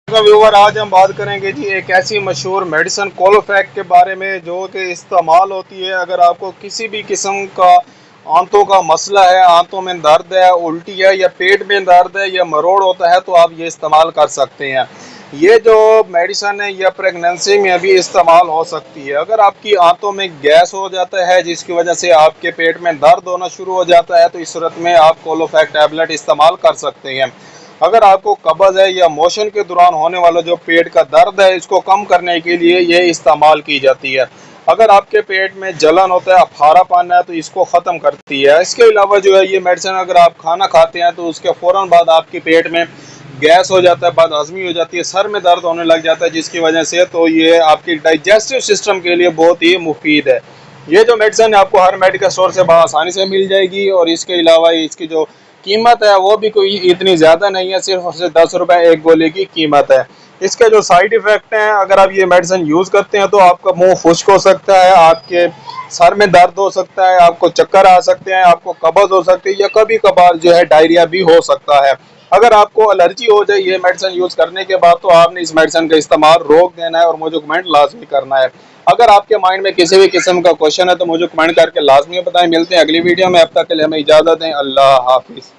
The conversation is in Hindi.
व्यूवर, आज हम बात करेंगे जी एक ऐसी मशहूर मेडिसिन कोलोफैक्ट के बारे में जो कि इस्तेमाल होती है अगर आपको किसी भी किस्म का आंतों का मसला है, आंतों में दर्द है, उल्टी है या पेट में दर्द है या मरोड़ होता है तो आप ये इस्तेमाल कर सकते हैं। ये जो मेडिसिन है ये प्रेगनेंसी में भी इस्तेमाल हो सकती है। अगर आपकी आंतों में गैस हो जाता है जिसकी वजह से आपके पेट में दर्द होना शुरू हो जाता है तो इस सूरत में आप कोलोफैक्ट टैबलेट इस्तेमाल कर सकते हैं। अगर आपको कब्ज है या मोशन के दौरान होने वाला जो पेट का दर्द है इसको कम करने के लिए ये इस्तेमाल की जाती है। अगर आपके पेट में जलन होता है, अफारापन है तो इसको ख़त्म करती है। इसके अलावा जो है ये मेडिसिन अगर आप खाना खाते हैं तो उसके फ़ौरन बाद आपके पेट में गैस हो जाता है, बदहज़मी हो जाती है, सर में दर्द होने लग जाता है जिसकी वजह से तो ये आपकी डाइजेस्टिव सिस्टम के लिए बहुत ही मुफीद है। ये जो मेडिसिन आपको हर मेडिकल स्टोर से आसानी से मिल जाएगी और इसके अलावा इसकी जो कीमत है वो भी कोई इतनी ज़्यादा नहीं है, सिर्फ और सिर्फ 10 रुपये एक गोली की कीमत है। इसके जो साइड इफ़ेक्ट हैं, अगर आप ये मेडिसिन यूज़ करते हैं तो आपका मुंह खुश्क हो सकता है, आपके सर में दर्द हो सकता है, आपको चक्कर आ सकते हैं, आपको कब्ज़ हो सकती है या कभी कभार जो है डायरिया भी हो सकता है। अगर आपको एलर्जी हो जाए ये मेडिसिन यूज़ करने के बाद तो आपने इस मेडिसिन का इस्तेमाल रोक देना है और मुझे कमेंट लाजमी करना है। अगर आपके माइंड में किसी भी किस्म का क्वेश्चन है तो मुझे कमेंट करके लाजमी बताएं। मिलते हैं अगली वीडियो में, अब तक के लिए हमें इजाज़त दें। अल्लाह हाफिज़।